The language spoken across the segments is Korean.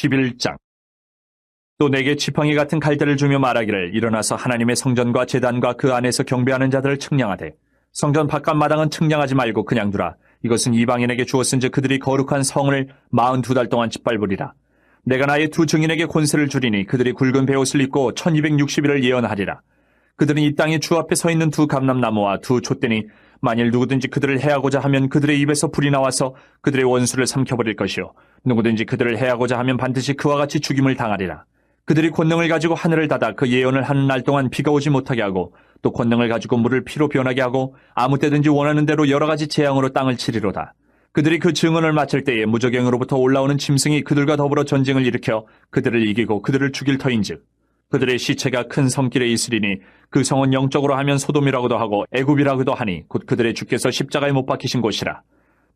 11장. 또 내게 지팡이 같은 갈대를 주며 말하기를 일어나서 하나님의 성전과 제단과 그 안에서 경배하는 자들을 측량하되 성전 바깥 마당은 측량하지 말고 그냥 두라. 이것은 이방인에게 주었은즉 그들이 거룩한 성을 42달 동안 짓밟으리라. 내가 나의 두 증인에게 권세를 주리니 그들이 굵은 베옷을 입고 1260일을 예언하리라. 그들은 이 땅에 주 앞에 서 있는 두 감람나무와 두 촛대니 만일 누구든지 그들을 해하고자 하면 그들의 입에서 불이 나와서 그들의 원수를 삼켜버릴 것이요 누구든지 그들을 해하고자 하면 반드시 그와 같이 죽임을 당하리라. 그들이 권능을 가지고 하늘을 닫아 그 예언을 하는 날 동안 비가 오지 못하게 하고 또 권능을 가지고 물을 피로 변하게 하고 아무 때든지 원하는 대로 여러 가지 재앙으로 땅을 치리로다. 그들이 그 증언을 마칠 때에 무저갱으로부터 올라오는 짐승이 그들과 더불어 전쟁을 일으켜 그들을 이기고 그들을 죽일 터인즉 그들의 시체가 큰 성길에 있으리니 그 성은 영적으로 하면 소돔이라고도 하고 애굽이라고도 하니 곧 그들의 주께서 십자가에 못 박히신 곳이라.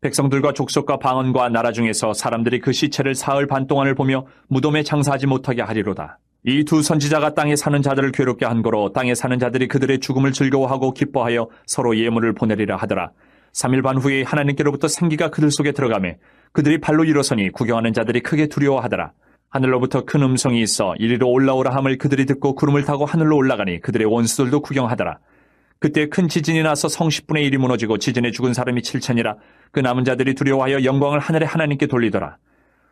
백성들과 족속과 방언과 나라 중에서 사람들이 그 시체를 사흘 반 동안을 보며 무덤에 장사하지 못하게 하리로다. 이 두 선지자가 땅에 사는 자들을 괴롭게 한 거로 땅에 사는 자들이 그들의 죽음을 즐거워하고 기뻐하여 서로 예물을 보내리라 하더라. 3일 반 후에 하나님께로부터 생기가 그들 속에 들어가매 그들이 발로 일어서니 구경하는 자들이 크게 두려워하더라. 하늘로부터 큰 음성이 있어 이리로 올라오라 함을 그들이 듣고 구름을 타고 하늘로 올라가니 그들의 원수들도 구경하더라. 그때 큰 지진이 나서 성 10분의 1이 무너지고 지진에 죽은 사람이 7천이라. 그 남은 자들이 두려워하여 영광을 하늘의 하나님께 돌리더라.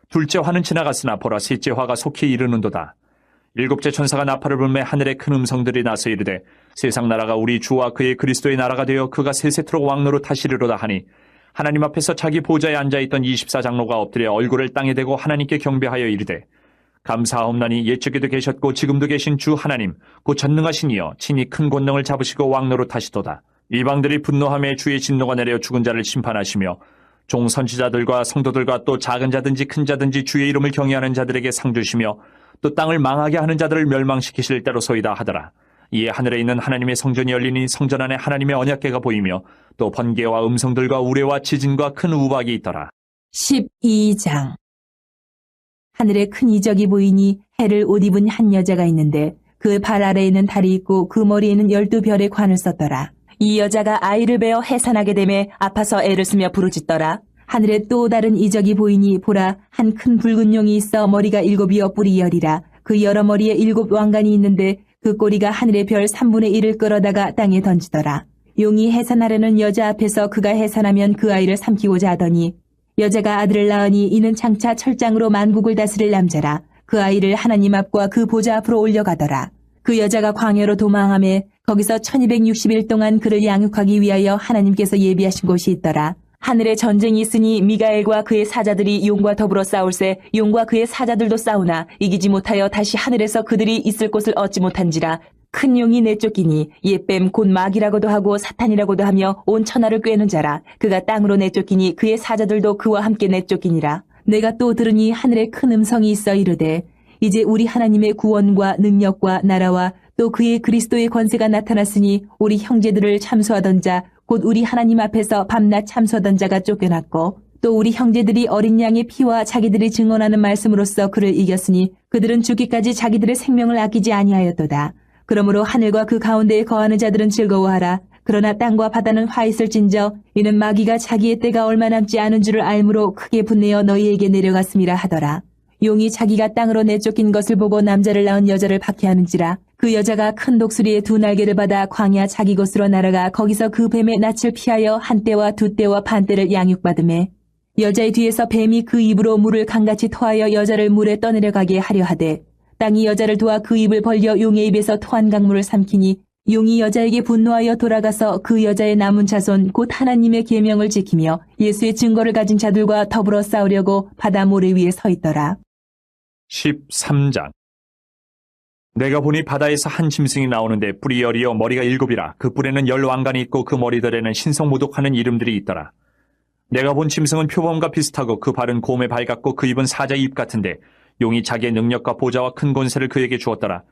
둘째 화는 지나갔으나 보라 셋째 화가 속히 이르는도다. 일곱째 천사가 나팔을 불매 하늘에 큰 음성들이 나서 이르되 세상 나라가 우리 주와 그의 그리스도의 나라가 되어 그가 세세토록 왕노로 타시리로다 하니 하나님 앞에서 자기 보좌에 앉아있던 24장로가 엎드려 얼굴을 땅에 대고 하나님께 경배하여 이르되 감사하옵나니 옛적에도 계셨고 지금도 계신 주 하나님 곧 전능하신 이여 친히 큰 권능을 잡으시고 왕노로 타시도다. 이방들이 분노함에 주의 진노가 내려 죽은 자를 심판하시며 종 선지자들과 성도들과 또 작은 자든지 큰 자든지 주의 이름을 경외하는 자들에게 상 주시며 또 땅을 망하게 하는 자들을 멸망시키실 때로소이다 하더라. 이에 하늘에 있는 하나님의 성전이 열리니 성전 안에 하나님의 언약궤가 보이며 또 번개와 음성들과 우레와 지진과 큰 우박이 있더라. 12장. 하늘에 큰 이적이 보이니 해를 옷 입은 한 여자가 있는데 그 발 아래에는 달이 있고 그 머리에는 12별의 관을 썼더라. 이 여자가 아이를 베어 해산하게 되매 아파서 애를 쓰며 부르짖더라. 하늘에 또 다른 이적이 보이니 보라 한 큰 붉은 용이 있어 머리가 7이여 뿔이 10이라. 그 여러 머리에 7 왕관이 있는데 그 꼬리가 하늘의 별 3분의 1을 끌어다가 땅에 던지더라. 용이 해산하려는 여자 앞에서 그가 해산하면 그 아이를 삼키고자 하더니 여자가 아들을 낳으니 이는 장차 철장으로 만국을 다스릴 남자라. 그 아이를 하나님 앞과 그 보좌 앞으로 올려가더라. 그 여자가 광야로 도망하며 거기서 1260일 동안 그를 양육하기 위하여 하나님께서 예비하신 곳이 있더라. 하늘에 전쟁이 있으니 미가엘과 그의 사자들이 용과 더불어 싸울세 용과 그의 사자들도 싸우나 이기지 못하여 다시 하늘에서 그들이 있을 곳을 얻지 못한지라. 큰 용이 내쫓기니 옛뱀 곧 마귀라고도 하고 사탄이라고도 하며 온 천하를 꿰는 자라. 그가 땅으로 내쫓기니 그의 사자들도 그와 함께 내쫓기니라. 내가 또 들으니 하늘에 큰 음성이 있어 이르되 이제 우리 하나님의 구원과 능력과 나라와 또 그의 그리스도의 권세가 나타났으니 우리 형제들을 참소하던 자 곧 우리 하나님 앞에서 밤낮 참소하던 자가 쫓겨났고 또 우리 형제들이 어린 양의 피와 자기들이 증언하는 말씀으로써 그를 이겼으니 그들은 죽기까지 자기들의 생명을 아끼지 아니하였도다. 그러므로 하늘과 그 가운데에 거하는 자들은 즐거워하라. 그러나 땅과 바다는 화 있을진저 이는 마귀가 자기의 때가 얼마 남지 않은 줄을 알므로 크게 분내어 너희에게 내려갔음이라 하더라. 용이 자기가 땅으로 내쫓긴 것을 보고 남자를 낳은 여자를 박해하는지라. 그 여자가 큰 독수리의 2 날개를 받아 광야 자기 곳으로 날아가 거기서 그 뱀의 낯을 피하여 한 떼와 2 떼와 반 떼를 양육받으매 여자의 뒤에서 뱀이 그 입으로 물을 강같이 토하여 여자를 물에 떠내려가게 하려 하되 땅이 여자를 도와 그 입을 벌려 용의 입에서 토한 강물을 삼키니 용이 여자에게 분노하여 돌아가서 그 여자의 남은 자손 곧 하나님의 계명을 지키며 예수의 증거를 가진 자들과 더불어 싸우려고 바다 모래 위에 서 있더라. 13장. 내가 보니 바다에서 한 짐승이 나오는데 뿔이 10이요 머리가 7이라. 그 뿔에는 10 왕관이 있고 그 머리들에는 신성모독하는 이름들이 있더라. 내가 본 짐승은 표범과 비슷하고 그 발은 곰의 발 같고 그 입은 사자의 입 같은데 용이 자기의 능력과 보좌와 큰 권세를 그에게 주었더라.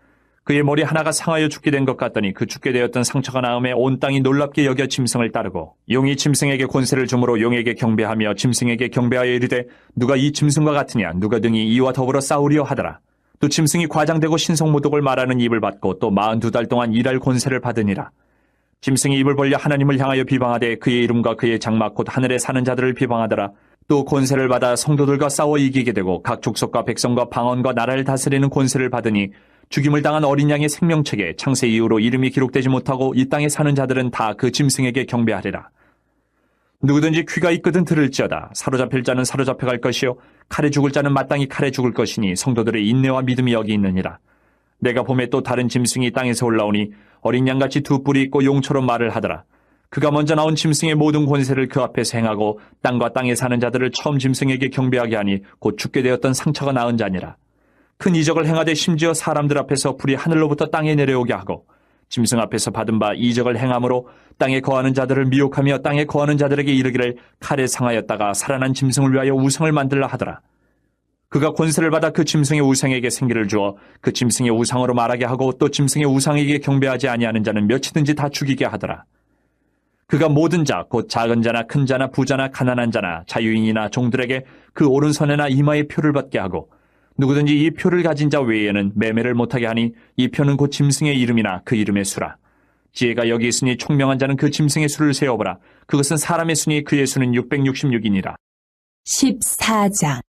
그의 머리 하나가 상하여 죽게 된 것 같더니 그 죽게 되었던 상처가 나음에 온 땅이 놀랍게 여겨 짐승을 따르고 용이 짐승에게 권세를 주므로 용에게 경배하며 짐승에게 경배하여 이르되 누가 이 짐승과 같으냐 누가 등이 이와 더불어 싸우리요 하더라. 또 짐승이 과장되고 신성모독을 말하는 입을 받고 또 42달 동안 일할 권세를 받으니라. 짐승이 입을 벌려 하나님을 향하여 비방하되 그의 이름과 그의 장막 곧 하늘에 사는 자들을 비방하더라. 또 권세를 받아 성도들과 싸워 이기게 되고 각 족속과 백성과 방언과 나라를 다스리는 권세를 받으니 죽임을 당한 어린 양의 생명책에 창세 이후로 이름이 기록되지 못하고 이 땅에 사는 자들은 다 그 짐승에게 경배하리라. 누구든지 귀가 있거든 들을지어다. 사로잡힐 자는 사로잡혀갈 것이요 칼에 죽을 자는 마땅히 칼에 죽을 것이니 성도들의 인내와 믿음이 여기 있느니라. 내가 봄에 또 다른 짐승이 땅에서 올라오니 어린 양같이 두 뿔이 있고 용처럼 말을 하더라. 그가 먼저 나온 짐승의 모든 권세를 그 앞에서 행하고 땅과 땅에 사는 자들을 처음 짐승에게 경배하게 하니 곧 죽게 되었던 상처가 나은 자니라. 큰 이적을 행하되 심지어 사람들 앞에서 불이 하늘로부터 땅에 내려오게 하고 짐승 앞에서 받은 바 이적을 행함으로 땅에 거하는 자들을 미혹하며 땅에 거하는 자들에게 이르기를 칼에 상하였다가 살아난 짐승을 위하여 우상을 만들라 하더라. 그가 권세를 받아 그 짐승의 우상에게 생기를 주어 그 짐승의 우상으로 말하게 하고 또 짐승의 우상에게 경배하지 아니하는 자는 몇이든지 다 죽이게 하더라. 그가 모든 자, 곧 작은 자나 큰 자나 부자나 가난한 자나 자유인이나 종들에게 그 오른손에나 이마에 표를 받게 하고 누구든지 이 표를 가진 자 외에는 매매를 못하게 하니 이 표는 곧 짐승의 이름이나 그 이름의 수라. 지혜가 여기 있으니 총명한 자는 그 짐승의 수를 세어보라. 그것은 사람의 수니 그의 수는 666이니라. 14장.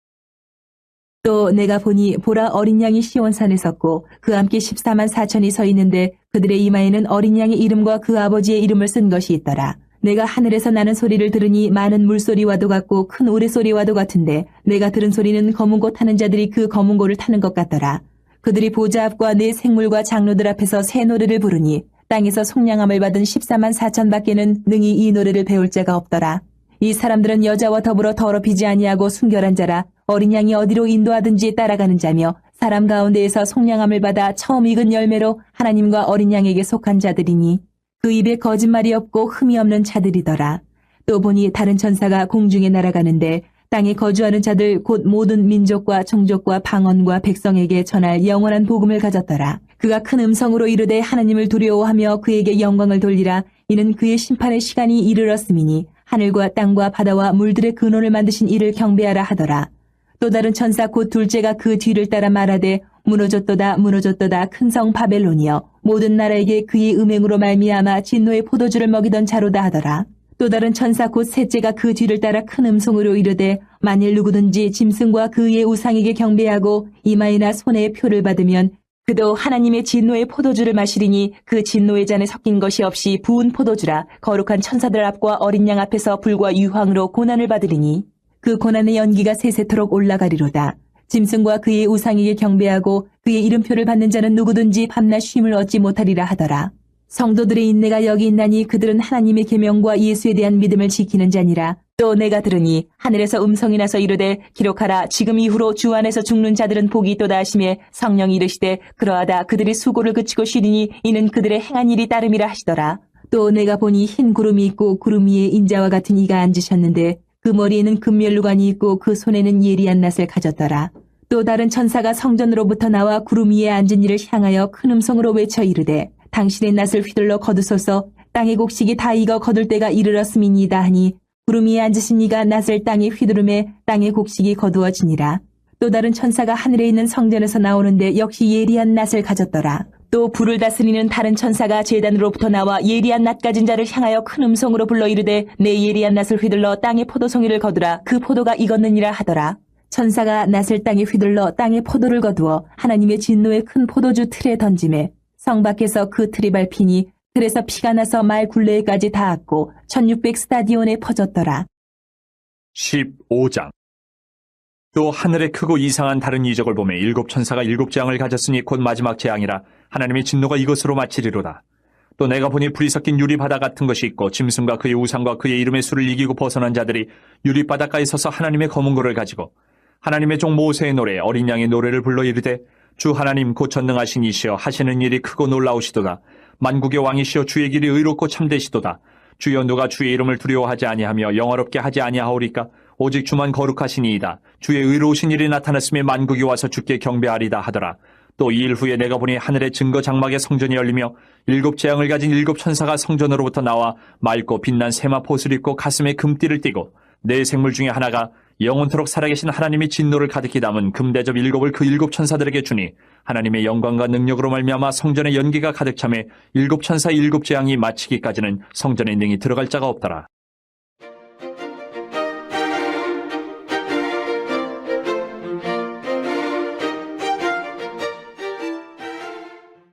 또 내가 보니 보라 어린 양이 시온산에 섰고 그 함께 14만 4천이 서 있는데 그들의 이마에는 어린 양의 이름과 그 아버지의 이름을 쓴 것이 있더라. 내가 하늘에서 나는 소리를 들으니 많은 물소리와도 같고 큰 우레소리와도 같은데 내가 들은 소리는 검은 고 타는 자들이 그 검은 고를 타는 것 같더라. 그들이 보좌 앞과 네 생물과 장로들 앞에서 새 노래를 부르니 땅에서 속량함을 받은 14만 4천 밖에는 능히 이 노래를 배울 자가 없더라. 이 사람들은 여자와 더불어 더럽히지 아니하고 순결한 자라. 어린 양이 어디로 인도하든지 따라가는 자며 사람 가운데에서 속량함을 받아 처음 익은 열매로 하나님과 어린 양에게 속한 자들이니 그 입에 거짓말이 없고 흠이 없는 자들이더라. 또 보니 다른 천사가 공중에 날아가는데 땅에 거주하는 자들 곧 모든 민족과 종족과 방언과 백성에게 전할 영원한 복음을 가졌더라. 그가 큰 음성으로 이르되 하나님을 두려워하며 그에게 영광을 돌리라. 이는 그의 심판의 시간이 이르렀음이니 하늘과 땅과 바다와 물들의 근원을 만드신 이를 경배하라 하더라. 또 다른 천사 곧 둘째가 그 뒤를 따라 말하되 무너졌도다 무너졌도다 큰 성 바벨론이여 모든 나라에게 그의 음행으로 말미암아 진노의 포도주를 먹이던 자로다 하더라. 또 다른 천사 곧 셋째가 그 뒤를 따라 큰 음성으로 이르되 만일 누구든지 짐승과 그의 우상에게 경배하고 이마에나 손에 표를 받으면 그도 하나님의 진노의 포도주를 마시리니 그 진노의 잔에 섞인 것이 없이 부은 포도주라. 거룩한 천사들 앞과 어린 양 앞에서 불과 유황으로 고난을 받으리니 그 고난의 연기가 세세토록 올라가리로다. 짐승과 그의 우상에게 경배하고 그의 이름표를 받는 자는 누구든지 밤낮 쉼을 얻지 못하리라 하더라. 성도들의 인내가 여기 있나니 그들은 하나님의 계명과 예수에 대한 믿음을 지키는 자니라. 또 내가 들으니 하늘에서 음성이 나서 이르되 기록하라. 지금 이후로 주 안에서 죽는 자들은 복이 있도다 하시매 성령이 이르시되 그러하다. 그들이 수고를 그치고 쉬리니 이는 그들의 행한 일이 따름이라 하시더라. 또 내가 보니 흰 구름이 있고 구름 위에 인자와 같은 이가 앉으셨는데 그 머리에는 금면류관이 있고 그 손에는 예리한 낫을 가졌더라. 또 다른 천사가 성전으로부터 나와 구름 위에 앉은 이를 향하여 큰 음성으로 외쳐 이르되 당신의 낫을 휘둘러 거두소서. 땅의 곡식이 다 익어 거둘 때가 이르렀음이니이다 하니 구름 위에 앉으신 이가 낫을 땅에 휘두르매 땅의 곡식이 거두어지니라. 또 다른 천사가 하늘에 있는 성전에서 나오는데 역시 예리한 낫을 가졌더라. 또 불을 다스리는 다른 천사가 제단으로부터 나와 예리한 낫 가진 자를 향하여 큰 음성으로 불러 이르되 내 예리한 낫을 휘둘러 땅의 포도송이를 거두라. 그 포도가 익었느니라 하더라. 천사가 낫을 땅에 휘둘러 땅의 포도를 거두어 하나님의 진노의 큰 포도주 틀에 던지매 성 밖에서 그 틀이 밟히니 틀에서 피가 나서 말 굴레에까지 닿았고 1600 스타디온에 퍼졌더라. 15장. 또 하늘에 크고 이상한 다른 이적을 보매 일곱 천사가 일곱 재앙을 가졌으니 곧 마지막 재앙이라. 하나님의 진노가 이것으로 마치리로다. 또 내가 보니 불이 섞인 유리바다 같은 것이 있고 짐승과 그의 우상과 그의 이름의 수를 이기고 벗어난 자들이 유리바닷가에 서서 하나님의 검은 고를 가지고 하나님의 종 모세의 노래 어린 양의 노래를 불러 이르되 주 하나님 곧 전능하신 이시여 하시는 일이 크고 놀라우시도다. 만국의 왕이시여 주의 길이 의롭고 참되시도다. 주여 누가 주의 이름을 두려워하지 아니하며 영화롭게 하지 아니하오리까. 오직 주만 거룩하시니이다. 주의 의로우신 일이 나타났으며 만국이 와서 주께 경배하리다 하더라. 또 2일 후에 내가 보니 하늘의 증거 장막의 성전이 열리며 일곱 재앙을 가진 일곱 천사가 성전으로부터 나와 맑고 빛난 세마포옷을 입고 가슴에 금띠를 띠고 네 생물 중에 하나가 영원토록 살아계신 하나님의 진노를 가득히 담은 금대접 일곱을 그 일곱 천사들에게 주니 하나님의 영광과 능력으로 말미암아 성전의 연기가 가득 차매 일곱 천사의 일곱 재앙이 마치기까지는 성전에 능히 들어갈 자가 없더라.